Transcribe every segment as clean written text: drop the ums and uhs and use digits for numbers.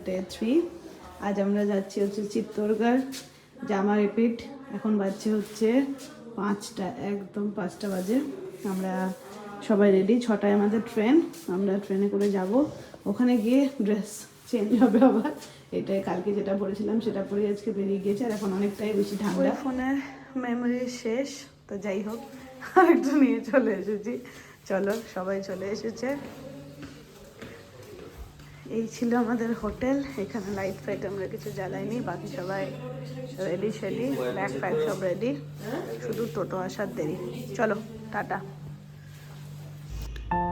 Day 3 আজ আমরা যাচ্ছি হচ্ছে চিত্তরগড় জামা রিপিট। এখন বাজছে হচ্ছে 5টা, একদম 5টা বাজে। আমরা সবাই রেডি, 6টায় আমাদের ট্রেন। আমরা ট্রেনে করে যাব, ওখানে গিয়ে ড্রেস চেঞ্জ হবে আবার। এটাই কালকে যেটা পরেছিলাম সেটা পরে আজকে বেরিয়ে গিয়েছে। আর এখন অনেকটাই বেশি ঠান্ডা, ফোনের মেমোরি শেষ। তো যাই হোক, আরেকটু নিয়ে চলে এসেছি। চলো, সবাই চলে এসেছে। এই ছিল আমাদের হোটেল। এখানে লাইট ফাইট আমরা কিছু জ্বালাইনি, বাকি সবাই রেডি শেডি, ব্যাগ ফ্যাগ সব রেডি, শুধু টোটো আসার দেরি। চলো, টাটা।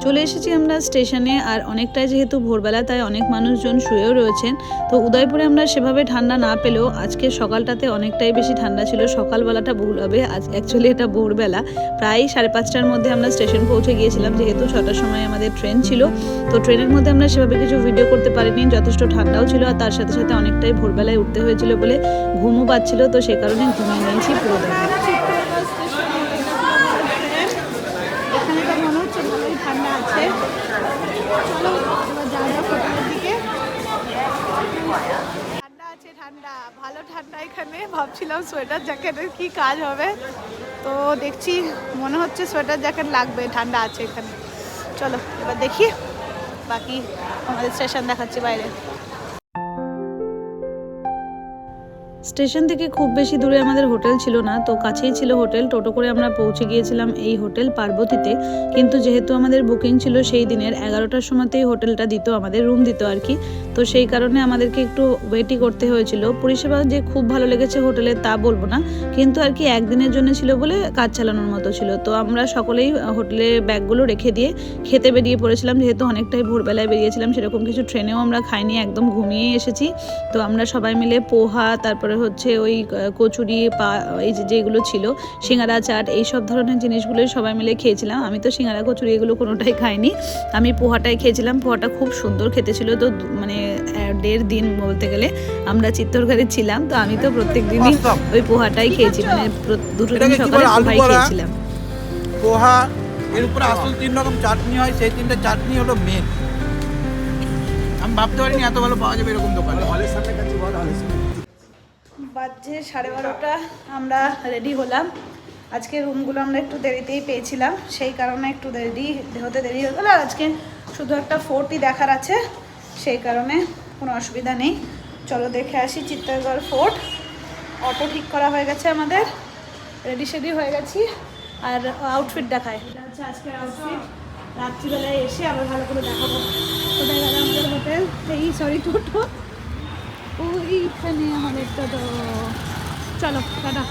চলে এসেছি আমরা স্টেশনে। আর অনেকটাই যেহেতু ভোরবেলা, তাই অনেক মানুষজন শুয়েও রয়েছেন। তো উদয়পুরে আমরা সেভাবে ঠান্ডা না পেলেও আজকে সকালটাতে অনেকটাই বেশি ঠান্ডা ছিল। সকালবেলাটা ভুল হবে, আজ অ্যাকচুয়ালি এটা ভোরবেলা। প্রায় 5:30টার মধ্যে আমরা স্টেশন পৌঁছে গিয়েছিলাম, যেহেতু 6টার সময় আমাদের ট্রেন ছিল। তো ট্রেনের মধ্যে আমরা সেভাবে কিছু ভিডিও করতে পারিনি, যথেষ্ট ঠান্ডাও ছিল। আর তার সাথে সাথে অনেকটাই ভোরবেলায় উঠতে হয়েছিল বলে ঘুমও পাচ্ছিল। তো সেই কারণে ঘুমিয়ে নিয়েছি পুরো দিন। ঠান্ডা আছে, চলো এবার যাওয়া যাক হোটেলের দিকে। ঠান্ডা আছে, ঠান্ডা, ভালো ঠান্ডা এখানে। ভাবছিলাম সোয়েটার জ্যাকেটের কি কাজ হবে, তো দেখছি মনে হচ্ছে সোয়েটার জ্যাকেট লাগবে, ঠান্ডা আছে এখানে। চলো এবার দেখি, বাকি আমাদের স্টেশন দেখাচ্ছি বাইরে। স্টেশন থেকে খুব বেশি দূরে আমাদের হোটেল ছিল না, তো কাছেই ছিল হোটেল। টোটো করে আমরা পৌঁছে গিয়েছিলাম এই হোটেল পার্বতীতে। কিন্তু যেহেতু আমাদের বুকিং ছিল সেই দিনের 11টার সময়তেই হোটেলটা দিত, আমাদের রুম দিত আর কি। তো সেই কারণে আমাদেরকে একটু ওয়েটই করতে হয়েছিল। পরিষেবা যে খুব ভালো লেগেছে হোটেলে তা বলবো না, কিন্তু আর কি একদিনের জন্য ছিল বলে কাজ চালানোর মতো ছিল। তো আমরা সকলেই হোটেলে ব্যাগগুলো রেখে দিয়ে খেতে বেরিয়ে পড়েছিলাম, যেহেতু অনেকটাই ভোরবেলায় বেরিয়েছিলাম। সেরকম কিছু ট্রেনেও আমরা খাইনি, একদম ঘুমিয়েই এসেছি। তো আমরা সবাই মিলে পোহা, তারপরে হচ্ছে ওই কচুরি, এই যেগুলো ছিল সিঙ্গারা, চাট, এই সব ধরনের জিনিসগুলোই সবাই মিলে খেয়েছিলাম। আমি তো সিঙ্গারা, কচুরি এগুলো কোনোটাই খাইনি, আমি পোহাটাই খেয়েছিলাম। পোহাটা খুব সুন্দর খেতে ছিল। তো মানে 1.5 দিন বলতে গেলে আমরা চিত্তরগড়ে ছিলাম, তো আমি তো প্রত্যেক দিনই ওই পোহাটাই খেয়েছি, মানে দুটো দিন সকালে পোহাই খেয়েছিলাম। পোহা এর উপরে আসল 3 রকম চাটনি হয়, সেই 3টা চাটনি হলো মেন। আমি ভাবতে পারিনি এত ভালো পাওয়া যাবে এরকম দোকানে। বাজে 12:30, আমরা রেডি হলাম। আজকে রুমগুলো আমরা একটু দেরিতেই পেয়েছিলাম, সেই কারণে একটু দেরি হয়ে গেল। আর আজকে শুধু একটা ফোর্টই দেখার আছে, সেই কারণে কোনো অসুবিধা নেই। চলো দেখে আসি চিত্তরগড় ফোর্ট। অটো ঠিক করা হয়ে গেছে আমাদের, রেডি শেডি হয়ে গেছি। আর আউটফিট দেখায়, এটা হচ্ছে আজকের আউটফিট। রাত্রিবেলায় এসে আবার ভালো করে দেখাবো। কোথায় গেল আমাদের হোটেল, টোটো ওইখানে আমাদের টোটো। চলো টাটা।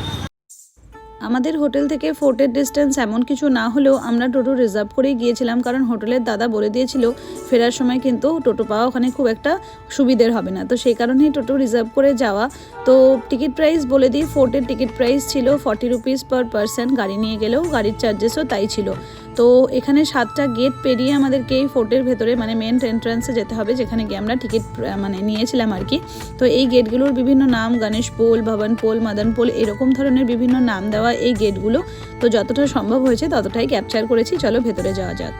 আমাদের হোটেল থেকে ফোর্টের ডিস্টেন্স এমন কিছু না হলেও আমরা টোটো রিজার্ভ করেই গিয়েছিলাম, কারণ হোটেলের দাদা বলে দিয়েছিল ফেরার সময় কিন্তু টোটো পাওয়া ওখানে খুব একটা সুবিধের হবে না। তো সেই কারণেই টোটো রিজার্ভ করে যাওয়া। তো টিকিট প্রাইস বলে দিই, ফোর্টের টিকিট প্রাইস ছিল 40 রুপিস পার পারসন। গাড়ি নিয়ে গেলেও গাড়ির চার্জেসও তাই ছিল। তো এখানে 7টা গেট পেরিয়ে আমাদেরকে এই ফোর্টের ভেতরে মানে মেন এন্ট্রান্সে যেতে হবে, যেখানে গিয়ে আমরা টিকিট মানে নিয়েছিলাম আর কি। তো এই গেটগুলোর বিভিন্ন নাম, গণেশ পোল, ভবন পোল, মদন পোল, এরকম ধরনের বিভিন্ন নাম দেওয়া এই গেটগুলো। তো যতটা সম্ভব হয়েছে ততটাই ক্যাপচার করেছি। চলো ভেতরে যাওয়া যাক।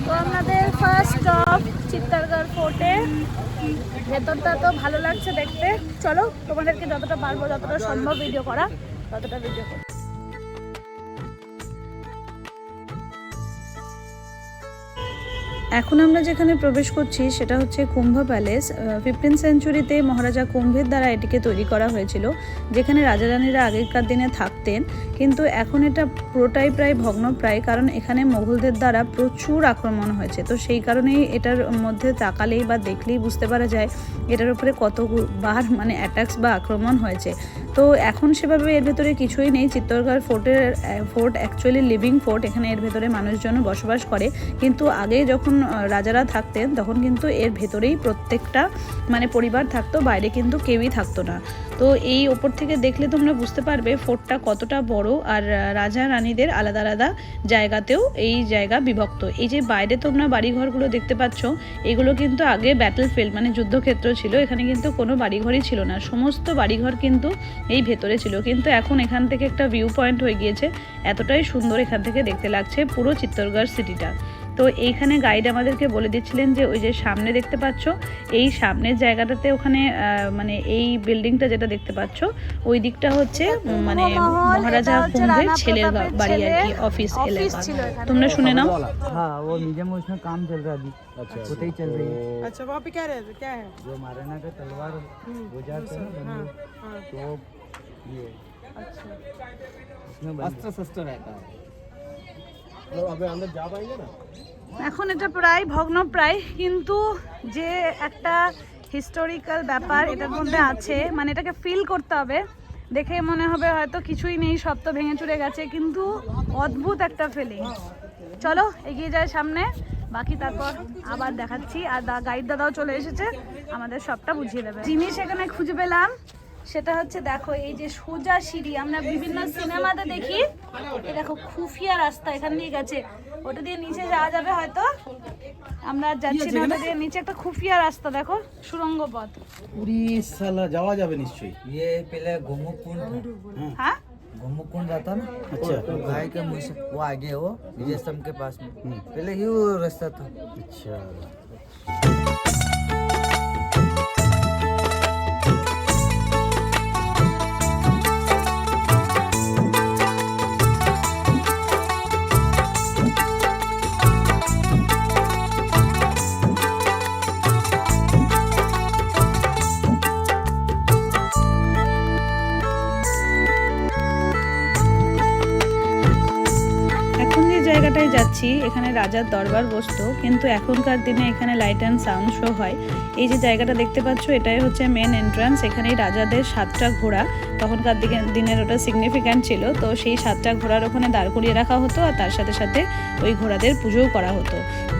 তো আমাদের ফার্স্ট স্টপ চিত্তরগড় ফোর্টে। ভেতরটা তো ভালো লাগছে দেখতে। চলো তোমাদেরকে যতটা পারবো, যতটা সম্ভব ভিডিও করা, ততটা ভিডিও করো। এখন আমরা যেখানে প্রবেশ করছি সেটা হচ্ছে কুম্ভ প্যালেস। 15th সেঞ্চুরিতে মহারাজা কুম্ভের দ্বারা এটিকে তৈরি করা হয়েছিল, যেখানে রাজা রানীরা আগেকার দিনে থাকতেন। কিন্তু এখন এটা পুরোটাই প্রায় ভগ্নপ্রায়, কারণ এখানে মোগলদের দ্বারা প্রচুর আক্রমণ হয়েছে। তো সেই কারণেই এটার মধ্যে তাকালেই বা দেখলেই বুঝতে পারা যায় এটার উপরে কতবার মানে অ্যাটাকস বা আক্রমণ হয়েছে। তো এখন সেভাবে এর ভেতরে কিছুই নেই। Chittorgarh fort actually living fort, এখানে এর ভেতরে মানুষজন বসবাস করে, কিন্তু আগে যখন রাজারা থাকতেন তখন কিন্তু এর ভেতরেই প্রত্যেকটা মানে পরিবার থাকতো, বাইরে কিন্তু কেউই থাকতো না। তো এই ওপর থেকে দেখলে তোমরা বুঝতে পারবে ফোর্টটা কতটা বড়, আর রাজা রানীদের আলাদা আলাদা জায়গাতেও এই জায়গা বিভক্ত। এই যে বাইরে তোমরা বাড়িঘরগুলো দেখতে পাচ্ছ, এগুলো কিন্তু আগে ব্যাটল ফিল্ড মানে যুদ্ধক্ষেত্র ছিল, এখানে কিন্তু কোনো বাড়িঘরই ছিল না, সমস্ত বাড়িঘর কিন্তু এই ভেতরে ছিল। কিন্তু এখন এখান থেকে একটা ভিউ পয়েন্ট হয়ে গিয়েছে, এতটাই সুন্দর এখান থেকে দেখতে লাগছে পুরো চিত্তরগড় সিটিটা। তো এইখানে গাইড আমাদেরকে বলে দিচ্ছিলেন যে ওই যে সামনে দেখতে পাচ্ছ, এই সামনের জায়গাটাতে ওখানে মানে এই বিল্ডিংটা যেটা দেখতে পাচ্ছ ওই দিকটা হচ্ছে মানে মহারাজা কুম্ভের ছেলের বাড়ি আর কি, অফিস এলাকা। তোমরা শুনে নাও। हाँ वो म्यूजियम में उसमें काम चल रहा है अभी। अच्छा वो ही चल रही है। अच्छा वहाँ पे क्या क्या है? जो महाराणा का तलवार गुजार थे ना बंदूक, तो ये अच्छा उसमें अस्त्र शस्त्र रहता है। अबे अंदर जा पाएंगे ना? এখন এটা প্রায় ভগ্নপ্রায়, কিন্তু যে একটা হিস্টোরিক্যাল ব্যাপার এটার মধ্যে আছে, মানে এটাকে ফিল করতে হবে। দেখে মনে হবে হয়তো কিছুই নেই, সব তো ভেঙে চুরে গেছে, কিন্তু অদ্ভুত একটা ফিলিং। চলো এগিয়ে যায় সামনে, বাকি তারপর আবার দেখাচ্ছি। আর গাইড দাদাও চলে এসেছে, আমাদের সবটা বুঝিয়ে দেবে। জিনিস এখানে খুঁজে পেলাম, সেটা হচ্ছে দেখো এই যে সোজা সিঁড়ি, আমরা বিভিন্ন সিনেমাতে দেখি, এই দেখো খুফিয়া রাস্তা এখান দিয়ে গেছে, ওটা দিয়ে নিচে যাওয়া যাবে হয়তো, আমরা যাচ্ছি না, ওটা দিয়ে নিচে একটা খুফিয়া রাস্তা দেখো, সুড়ঙ্গ পথ। पूरी साला जावा जावे निश्चय। ये पहले गोमुखकुंड था। হ্যাঁ गोमुखकुंड रहता ना, अच्छा। तो गाय के मुंह से वो आगे है, वो विजय स्तंभ के पास में पहले ही वो रास्ता था। अच्छा জায়গাটায় যাচ্ছি এখানে রাজার দরবার বসতো, কিন্তু এখনকার দিনে এখানে লাইট অ্যান্ড সাউন্ড শো হয়। এই যে জায়গাটা দেখতে পাচ্ছ এটাই হচ্ছে মেন এন্ট্রান্স। এখানেই রাজাদের 7টা ঘোড়া, তখনকার দিনের ওটা সিগনিফিক্যান্ট ছিল, তো সেই 7টা ঘোড়ার ওখানে দাঁড় করিয়ে রাখা হতো, আর তার সাথে সাথে ওই ঘোড়াদের পুজোও করা হতো।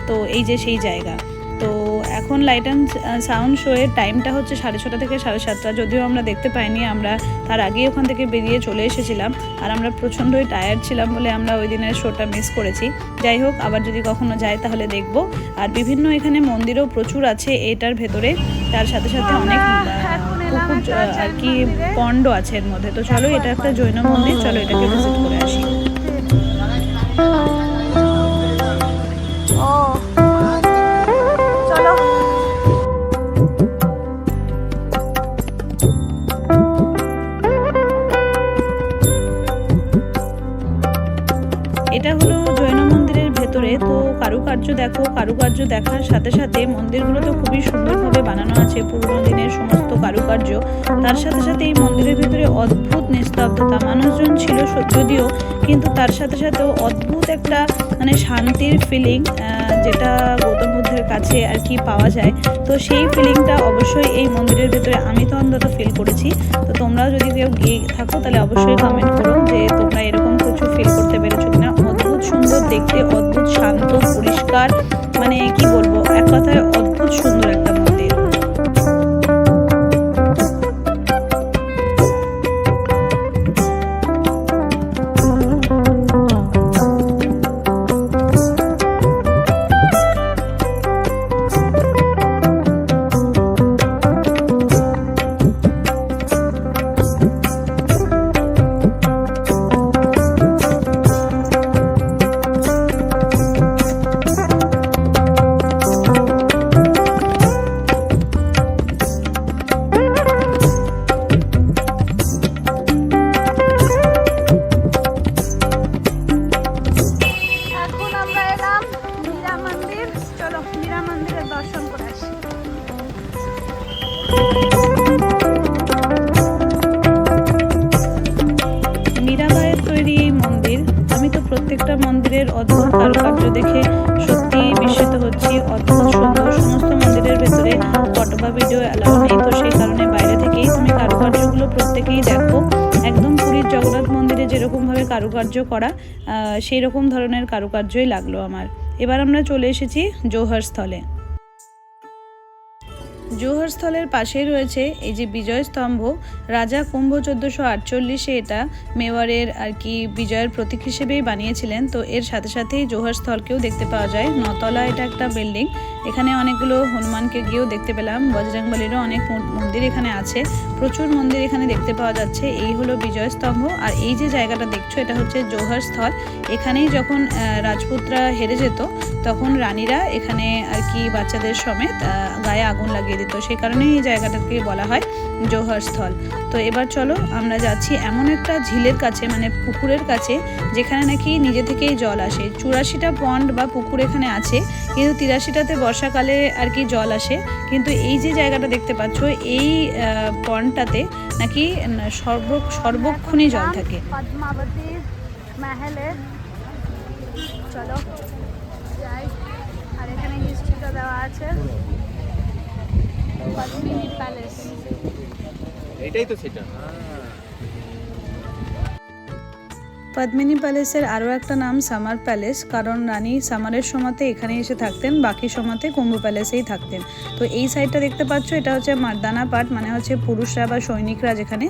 তো এই যে সেই জায়গা। তো এখন লাইট অ্যান্ড সাউন্ড শোয়ের টাইমটা হচ্ছে 6:30 থেকে 7:30, যদিও আমরা দেখতে পাইনি, আমরা তার আগেই ওখান থেকে বেরিয়ে চলে এসেছিলাম, আর আমরা প্রচণ্ডই টায়ার্ড ছিলাম বলে আমরা ওই দিনের শোটা মিস করেছি। যাই হোক, আবার যদি কখনো যাই তাহলে দেখব। আর বিভিন্ন এখানে মন্দিরও প্রচুর আছে এটার ভেতরে, তার সাথে সাথে অনেক পুকুর আর কি পন্ডও আছে এর মধ্যে। তো চলো, এটা একটা জৈন মন্দির, চলো এটাকে ভিজিট করে আসি। ও চলো, এটা হলো জৈন মন্দিরের ভেতরে। তো কারুকার্য দেখো, কারুকার্য দেখার সাথে সাথে মন্দিরগুলো তো খুবই সুন্দরভাবে বানানো আছে, পুরোনো দিনের সমস্ত কারুকার্য। তার সাথে সাথে এই মন্দিরের ভিতরে অদ্ভুত নিস্তব্ধতা, মানুষজন ছিল যদিও, কিন্তু তার সাথে সাথেও অদ্ভুত একটা মানে শান্তির ফিলিং, যেটা গৌতম বুদ্ধের কাছে আর কি পাওয়া যায়। তো সেই ফিলিংটা অবশ্যই এই মন্দিরের ভেতরে আমি তো অন্তত ফিল করেছি। তো তোমরাও যদি কেউ গিয়ে থাকো তাহলে অবশ্যই কমেন্ট করো যে তোমরা এরকম কিছু ফিল করতে পেরেছো কিনা। অদ্ভুত সুন্দর দেখতে, অদ্ভুত শান্ত পরিষ্কার, মানে কি বলবো, এক কথায় অদ্ভুত সুন্দর একটা মন্দির। প্রত্যেকটা মন্দিরের অদ্ভুত কারুকার্য দেখে সত্যি বিস্মিত হচ্ছি। অদ্ভুত সুন্দর, সমস্ত মন্দিরের ভেতরে ফটো বা ভিডিও অ্যালাউ নেই, তো সেই কারণে বাইরে থেকেই তুমি কারুকার্যগুলো প্রত্যেকেই দেখো। জগন্নাথ মন্দিরে যেরকমভাবে কারুকার্য করা সেই রকম ধরনের কারুকার্যই লাগলো আমার। এবার আমরা চলে এসেছি জৌহর স্থলে। জৌহর স্থলের পাশেই রয়েছে এই যে বিজয় স্তম্ভ। রাজা কুম্ভ 1448-এ এটা মেওয়ারের আর কি বিজয়ের প্রতীক হিসেবেই বানিয়েছিলেন। তো এর সাথে সাথেই জৌহর স্থলকেও দেখতে পাওয়া যায়। 9তলা এটা একটা বিল্ডিং। এখানে অনেকগুলো হনুমানকে গিয়েও দেখতে পেলাম, বজরংবলীরও অনেক মন্দির এখানে আছে, প্রচুর মন্দির এখানে দেখতে পাওয়া যাচ্ছে। এই হলো বিজয় স্তম্ভ। আর এই যে জায়গাটা দেখছো এটা হচ্ছে জৌহর স্থল। এখানেই যখন রাজপুতরা হেরে যেত তখন রানীরা এখানে আর কি বাচ্চাদের সমেত গায়ে আগুন লাগিয়ে দিত, সেই কারণেই এই জায়গাটাকে বলা হয় জৌহর স্থল। তো এবার চলো আমরা যাচ্ছি এমন একটা ঝিলের কাছে, মানে পুকুরের কাছে, যেখানে নাকি নিজে থেকেই জল আসে। 84টা পন্ড বা পুকুর এখানে আছে, কিন্তু 83টাতে বর্ষাকালে আর কি জল আসে। কিন্তু এই যে জায়গাটা দেখতে পাচ্ছ এই পন্ডটাতে নাকি সর্বক্ষণই জল থাকে। পদ্মাবতী মহলে চলো যাই। আর এখানে হিস্ট্রিটা দেওয়া আছে, পদ্মিনী প্যালেস। এটাই তো সেটা। পদ্মিনী প্যালেসের আরও একটা নাম সামার প্যালেস, কারণ রানী সামারের সময়তে এখানে এসে থাকতেন, বাকি সময়তে কুম্ভ প্যালেসেই থাকতেন। তো এই সাইডটা দেখতে পাচ্ছ এটা হচ্ছে মার্দানা পার্ট, মানে হচ্ছে পুরুষরা বা সৈনিকরা যেখানে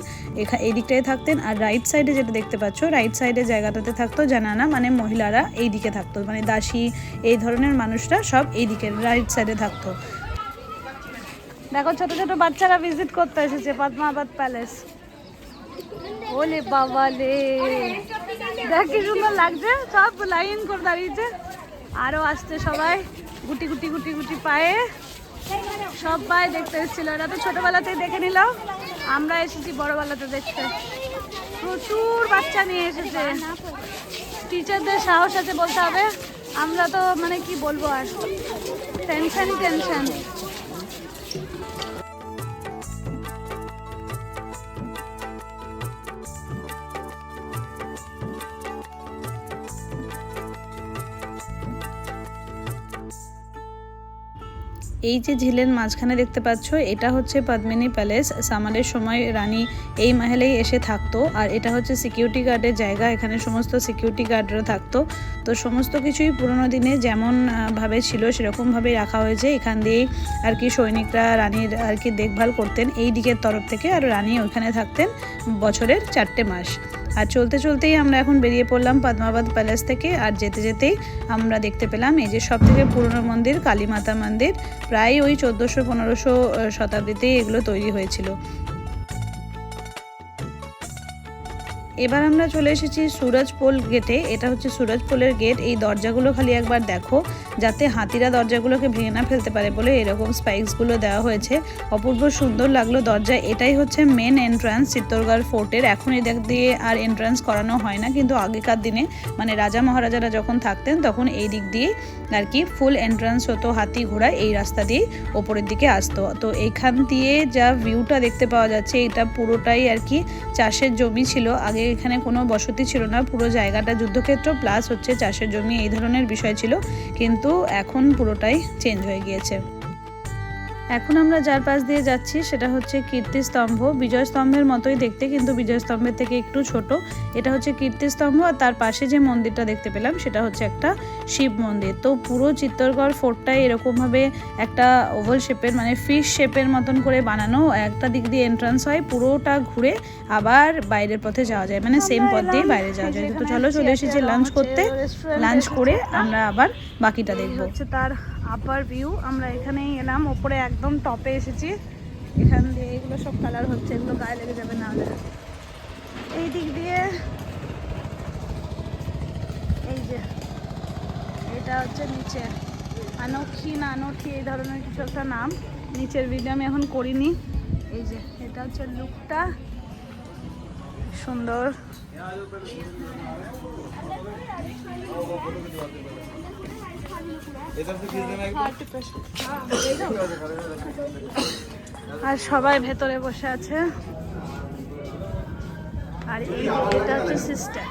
এই দিকটায় থাকতেন। আর রাইট সাইডে যেটা দেখতে পাচ্ছ, রাইট সাইডে জায়গাটাতে থাকতো জানানা, মানে মহিলারা এই দিকে থাকতো, মানে দাসী এই ধরনের মানুষরা সব এই দিকে রাইট সাইডে থাকতো। দেখো ছোট ছোট বাচ্চারা ভিজিট করতে এসেছে পদ্মাবত প্যালেস। ওলে বাবা লে, দেখ কি সুন্দর লাগছে, সব লাইন করে দাঁড়িয়েছে। আরো আসছে সবাই গুটি গুটি গুটি গুটি পায়ে, সবাই দেখতে এসেছিল। এরা তো ছোটবেলাতেই দেখে নিল, আমরা এসেছি বড়বেলাতে দেখতে। প্রচুর বাচ্চা নিয়ে এসেছে, টিচারদের সাহস আছে বলতে হবে। আমরা তো মানে কি বলবো আর, টেনশন টেনশন। এই যে ঝিলের মাঝখানে দেখতে পাচ্ছ এটা হচ্ছে পদ্মিনী প্যালেস। সামারের সময় রানী এই মহলেই এসে থাকতো। আর এটা হচ্ছে সিকিউরিটি গার্ডের জায়গা, এখানে সমস্ত সিকিউরিটি গার্ডরা থাকতো। তো সমস্ত কিছুই পুরোনো দিনে যেমন ভাবে ছিল সেরকমভাবেই রাখা হয়েছে। এখান দিয়েই আর কি সৈনিকরা রানীর আর কি দেখভাল করতেন এই দিকের তরফ থেকে, আর রানী ওইখানে থাকতেন বছরের 4টে মাস। আর চলতে চলতেই আমরা এখন বেরিয়ে পড়লাম পদ্মাবত প্যালেস থেকে। আর যেতে যেতেই আমরা দেখতে পেলাম এই যে সব থেকে পুরনো মন্দির কালীমাতা মন্দির, প্রায় ওই 1400-1500 শতাব্দীতেই এগুলো তৈরি হয়েছিল। এবার আমরা চলে এসেছি সুরজপোল গেটে। এটা হচ্ছে সুরজপোলের গেট। এই দরজাগুলো খালি একবার দেখো, যাতে হাতিরা দরজাগুলোকে ভেঙে না ফেলতে পারে বলে এরকম স্পাইকসগুলো দেওয়া হয়েছে। অপূর্ব সুন্দর লাগলো দরজা। এটাই হচ্ছে মেন এন্ট্রান্স চিত্তরগড় ফোর্টের। এখন এই দিক দিয়ে আর এন্ট্রান্স করানো হয় না, কিন্তু আগেকার দিনে মানে রাজা মহারাজারা যখন থাকতেন তখন এই দিক দিয়ে আর কি ফুল এন্ট্রান্স হতো, হাতি ঘোড়া এই রাস্তা দিয়ে ওপরের দিকে আসতো। তো এইখান দিয়ে যা ভিউটা দেখতে পাওয়া যাচ্ছে, এটা পুরোটাই আর কি চাষের জমি ছিল। আগে এখানে কোনো বসতি ছিল না, পুরো জায়গাটা যুদ্ধক্ষেত্র প্লাস হচ্ছে চাষের জমি এই ধরনের বিষয় ছিল, কিন্তু এখন পুরোটাই চেঞ্জ হয়ে গিয়েছে। এখন আমরা যার পাশ দিয়ে যাচ্ছি সেটা হচ্ছে কীর্তিস্তম্ভ। বিজয় স্তম্ভের মতোই দেখতে, কিন্তু বিজয় স্তম্ভের থেকে একটু ছোট। এটা হচ্ছে কীর্তিস্তম্ভ, আর তার পাশে যে মন্দিরটা দেখতে পেলাম সেটা হচ্ছে একটা শিব মন্দির। তো পুরো চিত্তরগড় ফোর্টটাই এরকমভাবে একটা ওভাল শেপের, মানে ফিশ শেপের মতন করে বানানো। একটা দিক দিয়ে এন্ট্রান্স হয়, পুরোটা ঘুরে আবার বাইরের পথে যাওয়া যায়, মানে সেম পথ দিয়ে বাইরে যাওয়া যায়। তো চলো চলে এসেছি লাঞ্চ করতে, লাঞ্চ করে আমরা আবার বাকিটা দেখবো। হচ্ছে তার আপার ভিউ। আমরা এখানেই এলাম, ওপরে একদম টপে এসেছি। এখান দিয়ে এগুলো সব কালার হচ্ছে, এগুলো গায়ে লেগে যাবে না হলে। এই দিক দিয়ে এই যে এটা হচ্ছে নিচে আনখি না আনখি এই ধরনের কিছু একটা নাম। নিচের ভিডিও আমি এখন করিনি। এই যে এটা হচ্ছে লুকটা সুন্দর। আর সবাই ভেতরে বসে আছে। আর এই এটা হচ্ছে সিস্টার।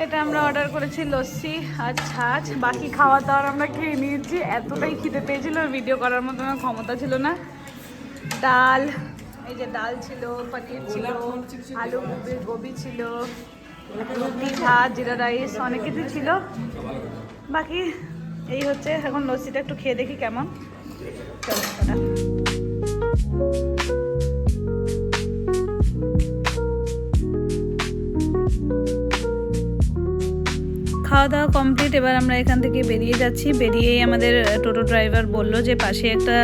এটা আমরা অর্ডার করেছি লস্যি আর ছাঁচ, বাকি খাওয়া দাওয়ার আমরা খেয়ে নিয়েছি। এতটাই খিদে পেয়েছিল, ভিডিও করার মতো আমার ক্ষমতা ছিল না। ডাল, এই যে ডাল ছিল, পনির ছিল, আলু গোবি ছিল, রুটি, ভাত, জিরা রাইস, অনেক কিছু ছিল। বাকি এই হচ্ছে, এখন লস্যিটা একটু খেয়ে দেখি কেমন। চলো টাটা। খাওয়া দাওয়া কমপ্লিট। এবার আমরা এখান থেকে বেরিয়ে যাচ্ছি। বেরিয়েই আমাদের টোটো ড্রাইভার বলল যে পাশে একটা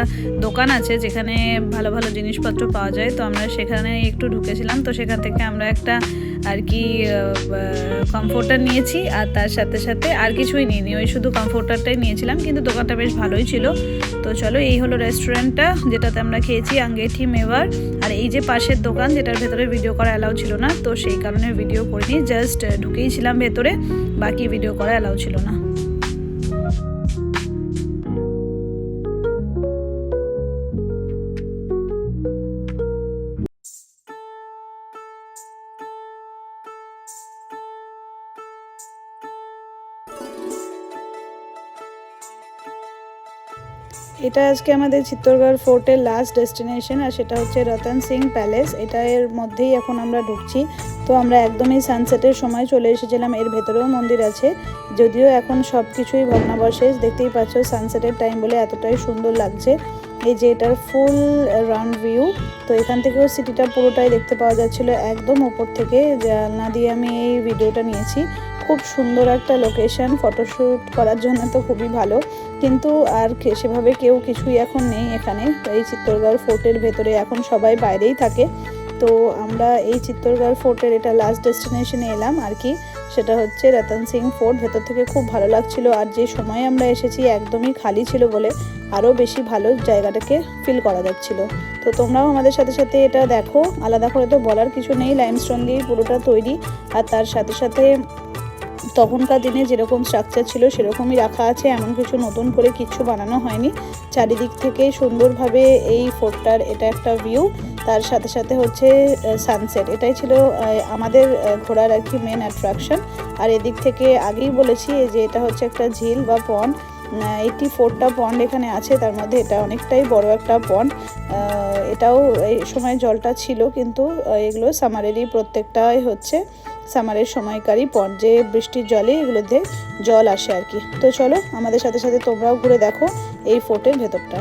দোকান আছে যেখানে ভালো ভালো জিনিসপত্র পাওয়া যায়, তো আমরা সেখানে একটু ঢুকেছিলাম। তো সেখান থেকে আমরা একটা আর কি কমফোর্টার নিয়েছি, আর তার সাথে সাথে আর কিছুই নিইনি, ওই শুধু কমফোর্টারটাই নিয়েছিলাম, কিন্তু দোকানটা বেশ ভালোই ছিল। তো চলো, এই হলো রেস্টুরেন্টটা যেটাতে আমরা খেয়েছি, আঙ্গেঠি মেওয়ার। আর এই যে পাশের দোকান যেটার ভেতরে ভিডিও করা অ্যালাউ ছিল না, তো সেই কারণে ভিডিও করিনি, জাস্ট ঢুকেইছিলাম ভেতরে, বাকি ভিডিও করা অ্যালাউ ছিল না। এটা আজকে আমাদের চিত্তরগড় ফোর্টের লাস্ট ডেস্টিনেশন, আর সেটা হচ্ছে রতন সিং প্যালেস। এটা এর মধ্যেই এখন আমরা ঢুকছি। তো আমরা একদমই সানসেটের সময় চলে এসেছিলাম। এর ভেতরেও মন্দির আছে, যদিও এখন সব কিছুই ভগ্নাবশেষ। দেখতেই পাচ্ছ সানসেটের টাইম বলে এতটাই সুন্দর লাগছে। এই যে এটার ফুল রাউন্ড ভিউ, তো এখান থেকেও সিটিটা পুরোটাই দেখতে পাওয়া যাচ্ছিলো একদম ওপর থেকে। জানলা দিয়ে আমি এই ভিডিওটা নিয়েছি। খুব সুন্দর একটা লোকেশন, ফটোশ্যুট করার জন্য তো খুবই ভালো, কিন্তু আর সেভাবে কেউ কিছুই এখন নেই এখানে। এই চিত্তরগড় ফোর্টের ভেতরে এখন সবাই বাইরেই থাকে। তো আমরা এই চিত্তরগড় ফোর্টের এটা লাস্ট ডেস্টিনেশনে এলাম আর কি, সেটা হচ্ছে রতন সিং ফোর্ট। ভেতর থেকে খুব ভালো লাগছিল, আর যে সময় আমরা এসেছি একদমই খালি ছিল বলে আরও বেশি ভালো জায়গাটাকে ফিল করা যাচ্ছিল। তো তোমরাও আমাদের সাথে সাথে এটা দেখো। আলাদা করে তো বলার কিছু নেই, লাইমস্টোন দিয়ে পুরোটা তৈরি, আর তার সাথে সাথে তখনকার দিনে যেরকম স্ট্রাকচার ছিল সেরকমই রাখা আছে, এমন কিছু নতুন করে কিছু বানানো হয়নি। চারিদিক থেকে সুন্দরভাবে এই ফোর্টটার এটা একটা ভিউ, তার সাথে সাথে হচ্ছে সানসেট। এটাই ছিল আমাদের ঘোরার আর কি মেন অ্যাট্রাকশন। আর এদিক থেকে আগেই বলেছি যে এটা হচ্ছে একটা ঝিল বা পন্ড। 84টা পন্ড এখানে আছে, তার মধ্যে এটা অনেকটাই বড় একটা পন্ড। এটাও এই সময় জলটা ছিল, কিন্তু এগুলো সামারেরই, প্রত্যেকটাই হচ্ছে সামারের সময়কারই পন্ড, যে বৃষ্টির জলে এগুলোতে জল আসে আর কি। তো চলো আমাদের সাথে সাথে তোমরাও ঘুরে দেখো এই ফোর্টের ভেতরটা।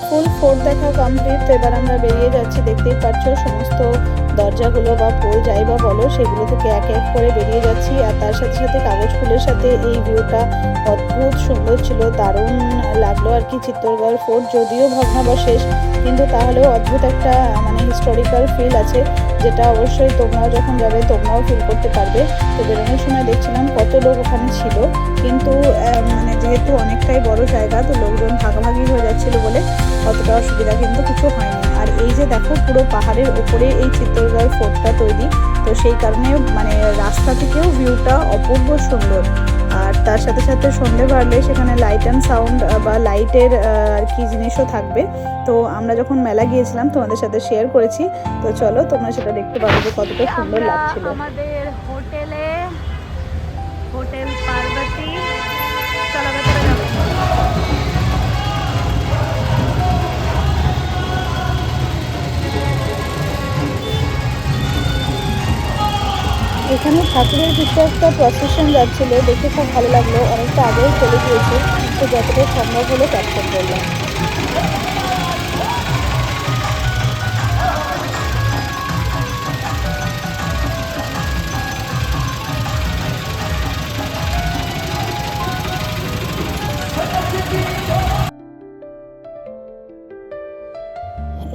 ফুল ফোর্ট দেখা কমপ্লিট। তো এবার আমরা বেরিয়ে যাচ্ছি। দেখতেই পাচ্ছ সমস্ত দরজাগুলো বা পোল যাই বা বলো, সেগুলো থেকে এক এক করে বেরিয়ে যাচ্ছি। আর তার সাথে সাথে কাগজ ফুলের সাথে এই ভিউটা অদ্ভুত সুন্দর ছিল, দারুণ লাগলো আর কি। চিত্তরগড় ফোর্ট যদিও ভগ্নাবশেষ, কিন্তু তাহলেও অদ্ভুত একটা মানে হিস্টোরিক্যাল ফিল আছে, যেটা অবশ্যই তোমরাও যখন যাবে তোমরাও ফিল করতে পারবে। তো বেরোনোর সময় দেখছিলাম কত লোক ওখানে ছিল, কিন্তু মানে যেহেতু অনেকটাই বড় জায়গা তো লোকজন ভাগাভাগি হয়ে যাচ্ছিল বলে অতটা অসুবিধা কিন্তু কিছু হয়নি। আর এই যে দেখো পুরো পাহাড়ের ওপরে এই চিত্তরগড় ফোর্টটা তৈরি, তো সেই কারণে মানে রাস্তা থেকেও ভিউটা অপূর্ব সুন্দর। আর তার সাথে সাথে সন্ধে বাড়লে সেখানে লাইট অ্যান্ড সাউন্ড বা লাইটের আর কি জিনিসও থাকবে। তো আমরা যখন মেলা গিয়েছিলাম তোমাদের সাথে শেয়ার করেছি, তো চলো তোমরা সেটা দেখতে পারো যে কতটা সুন্দর লাগছিল। আমাদের হোটেলে, হোটেল পার্বতী, চলো ভেতরে যাবো। এখানে ঠাকুরের কিছু একটা প্রসেশন যাচ্ছিল, দেখে খুব ভালো লাগলো। অনেকটা আগেও চলে গিয়েছে, তো যতটা সম্ভব হলো ক্যাপচার করলাম।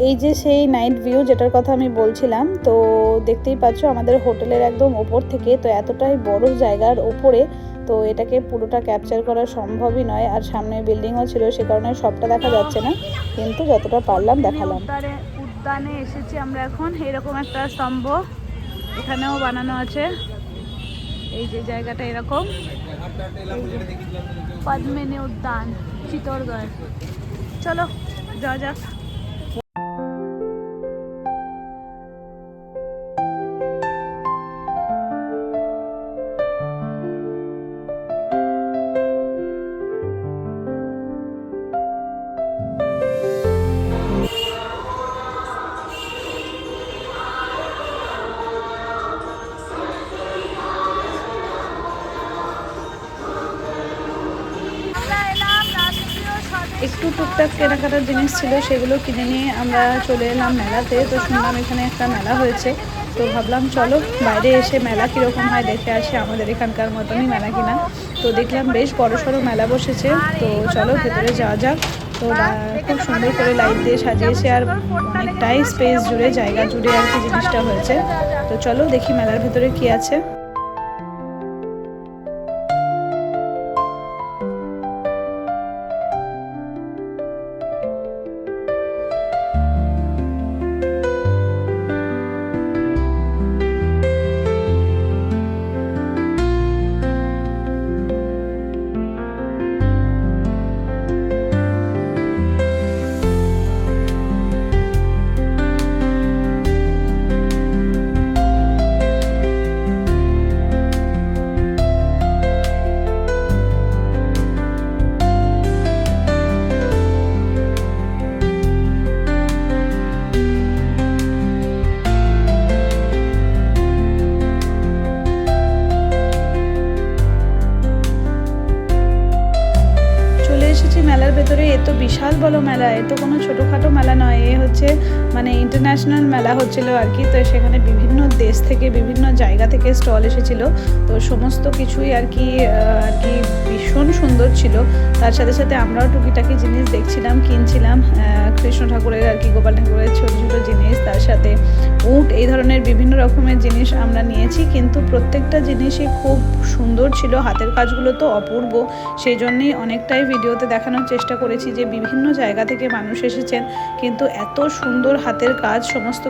এই যে সেই নাইট ভিউ যেটার কথা আমি বলছিলাম, তো দেখতেই পাচ্ছ আমাদের হোটেলের একদম ওপর থেকে, তো এতটাই বড় জায়গার ওপরে, তো এটাকে পুরোটা ক্যাপচার করা সম্ভবই নয়। আর সামনে বিল্ডিংও ছিল, সে কারণে সবটা দেখা যাচ্ছে না, কিন্তু যতটা পারলাম দেখালাম। উদ্যানে এসেছি আমরা এখন। এরকম একটা স্তম্ভ এখানেও বানানো আছে, এই যে জায়গাটা এরকম, পদ্মিনী উদ্যান, চিত্তরগড়। চলো যাওয়া যাক। একটু টুকটাক কেনাকাটার জিনিস ছিল, সেগুলো কিনে নিয়ে আমরা চলে এলাম মেলাতে। তো শুনলাম এখানে একটা মেলা হয়েছে, তো ভাবলাম চলো বাইরে এসে মেলা কীরকম হয় দেখে আসি, আমাদের এখানকার মতনই মেলা কিনা। তো দেখলাম বেশ বড়সড় মেলা বসেছে, তো চলো ভেতরে যাওয়া যাক। তো খুব সুন্দর করে লাইট দিয়ে সাজিয়েছে, আর অনেকটাই স্পেস জুড়ে, জায়গা জুড়ে আর কি জিনিসটা হয়েছে। তো চলো দেখি মেলার ভেতরে কি আছে। মেলার ভেতরে এ তো বিশাল বড় মেলা, এ তো কোনো ছোটোখাটো মেলা নয়, এ হচ্ছে মানে ইন্টারন্যাশনাল মেলা হচ্ছিল আর কি। তো সেখানে বিভিন্ন দেশ থেকে বিভিন্ন জায়গা থেকে স্টল এসেছিল, তো সমস্ত কিছুই আর কি ভীষণ সুন্দর ছিল। তার সাথে সাথে আমরাও টুকিটাকি জিনিস দেখছিলাম, কিনছিলাম, কৃষ্ণ ঠাকুরের আর কি, গোপাল ঠাকুরের ছোটো ছোটো জিনিস, তার সাথে উট, এই ধরনের বিভিন্ন রকমের জিনিস আমরা নিয়েছি। কিন্তু প্রত্যেকটা জিনিসই খুব সুন্দর ছিল, হাতের কাজগুলো তো অপূর্ব, সেই জন্যেই অনেকটাই ভিডিওতে দেখানোর চেষ্টা করেছি যে বিভিন্ন জায়গা থেকে মানুষ এসেছেন, কিন্তু এত সুন্দর হাতের কাজ, সমস্ত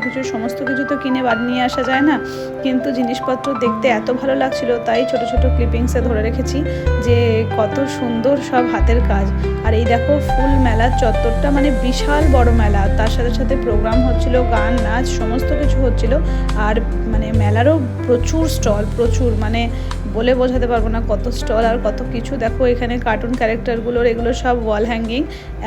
কিছু তো কিনে বাড়ি নিয়ে আসা যায় না, কিন্তু জিনিসপত্র দেখতে এত ভালো লাগছিল, তাই ছোট ছোট ক্লিপিংসে ধরে রেখেছি যে কত সুন্দর সব হাতের কাজ। আর এই দেখো ফুল মেলার চত্বরটা, মানে বিশাল বড় মেলা, তার সাথে সাথে প্রোগ্রাম হচ্ছিল, গান নাচ সমস্ত কিছু হচ্ছিল। আর মানে মেলারও প্রচুর স্টল, প্রচুর, মানে বলে বোঝাতে পারবো না কত স্টল আর কত কিছু। দেখো এখানে কার্টুন ক্যারেক্টারগুলোর, এগুলো সব ওয়াল হ্যাঙ্গিং,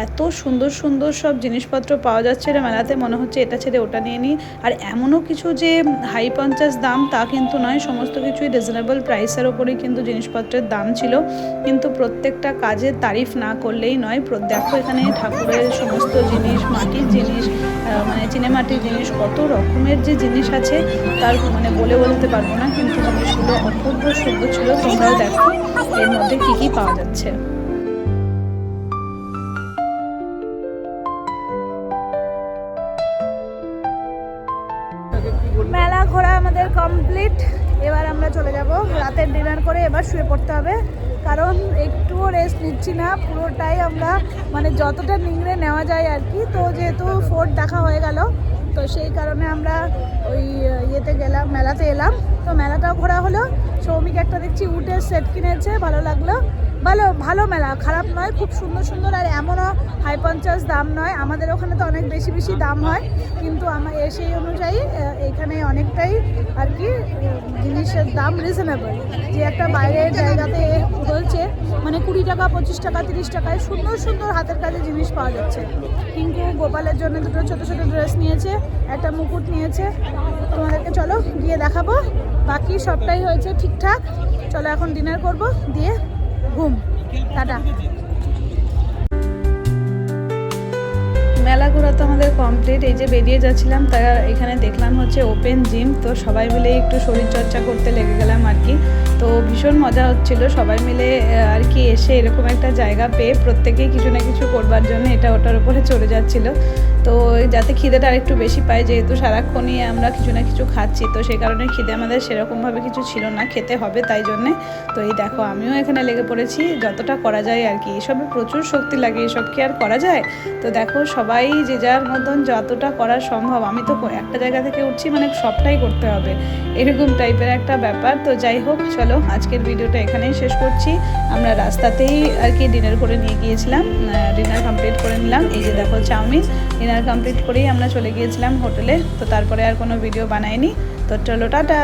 এত সুন্দর সুন্দর সব জিনিসপত্র পাওয়া যাচ্ছে রে মেলাতে, মনে হচ্ছে এটা ছেড়ে ওটা নিয়ে নিই। আর এমনও কিছু যে হাই 50 দাম তা কিন্তু নয়, সমস্ত কিছুই রিজনেবল প্রাইসের ওপরেই কিন্তু জিনিসপত্রের দাম ছিল। কিন্তু প্রত্যেকটা কাজের তারিফ না করলেই নয়। দেখো এখানে ঠাকুরের সমস্ত জিনিস, মাটির জিনিস, মানে চিনেমাটির জিনিস, কত রকমের যে জিনিস আছে তার মানে বলে বোঝাতে পারবো না, কিন্তু জিনিসগুলো অপূর্ব সুন্দর ছিল। তোমরাও দেখো এর মধ্যে কি কি পাওয়া যাচ্ছে। মেলা ঘোরা আমাদের কমপ্লিট। এবার আমরা চলে যাব রাতের ডিনার করে, এবার শুয়ে পড়তে হবে, কারণ একটুও রেস্ট নিচ্ছি না, পুরোটাই আমরা মানে যতটা নিংড়ে নেওয়া যায় আর কি। তো যেহেতু ফোর্ট দেখা হয়ে গেল, তো সেই কারণে আমরা ওই ইয়েতে গেলাম, মেলাতে এলাম। তো মেলাটাও ঘোরা হলো। সৌমিক একটা দেখছি উটের সেট কিনেছে, ভালো লাগলো। ভালো মেলা, খারাপ নয়, খুব সুন্দর সুন্দর। আর এমনও হাই 50 দাম নয়, আমাদের ওখানে তো অনেক বেশি বেশি দাম হয়, কিন্তু সেই অনুযায়ী এখানে অনেকটাই আর কি জিনিসের দাম রিজনেবল। যে একটা বাইরের জায়গাতে বলছে মানে 20 টাকা 25 টাকা 30 টাকায় সুন্দর সুন্দর হাতের কাজে জিনিস পাওয়া যাচ্ছে। কিন্তু গোপালের জন্য দুটো ছোট ছোট ড্রেস নিয়েছে, একটা মুকুট নিয়েছে, তোমাদেরকে চলো গিয়ে দেখাবো। বাকি সবটাই হয়েছে ঠিকঠাক। চলো এখন ডিনার করব, দিয়ে ঘুম। টাটা। মেলা ঘোরা তো আমাদের কমপ্লিট। এই যে বেরিয়ে যাচ্ছিলাম, তার এখানে দেখলাম হচ্ছে ওপেন জিম। তো সবাই মিলে একটু শরীরচর্চা করতে লেগে গেলাম আর কি। তো ভীষণ মজা হচ্ছিল সবাই মিলে আর কি এসে এরকম একটা জায়গা পেয়ে প্রত্যেকেই কিছু না কিছু করবার জন্য এটা ওটার উপরে চলে যাচ্ছিল। তো যাতে খিদেটা আরেকটু বেশি পায়, যেহেতু সারাক্ষণই আমরা কিছু না কিছু খাচ্ছি, তো সেই কারণে খিদে আমাদের সেরকমভাবে কিছু ছিল না, খেতে হবে তাই জন্যে। তো এই দেখো আমিও এখানে লেগে পড়েছি, যতটা করা যায় আর কি। এসবে প্রচুর শক্তি লাগে, এসব কি আর করা যায়? তো দেখো সবাই যে যার মতন যতটা করা সম্ভব। আমি তো একটা জায়গা থেকে উঠছি মানে সবটাই করতে হবে, এরকম টাইপের একটা ব্যাপার। তো যাই হোক, চলো আজকের ভিডিওটা এখানেই শেষ করছি। আমরা রাস্তাতেই আর কি ডিনার করে নিয়ে গিয়েছিলাম, ডিনার কমপ্লিট করে নিলাম। এই যে দেখো চাউমিন, ডিনার কমপ্লিট করেই আমরা চলে গিয়েছিলাম হোটেলে। তো তারপরে আর কোনো ভিডিও বানাইনি। তো চলো টাটা।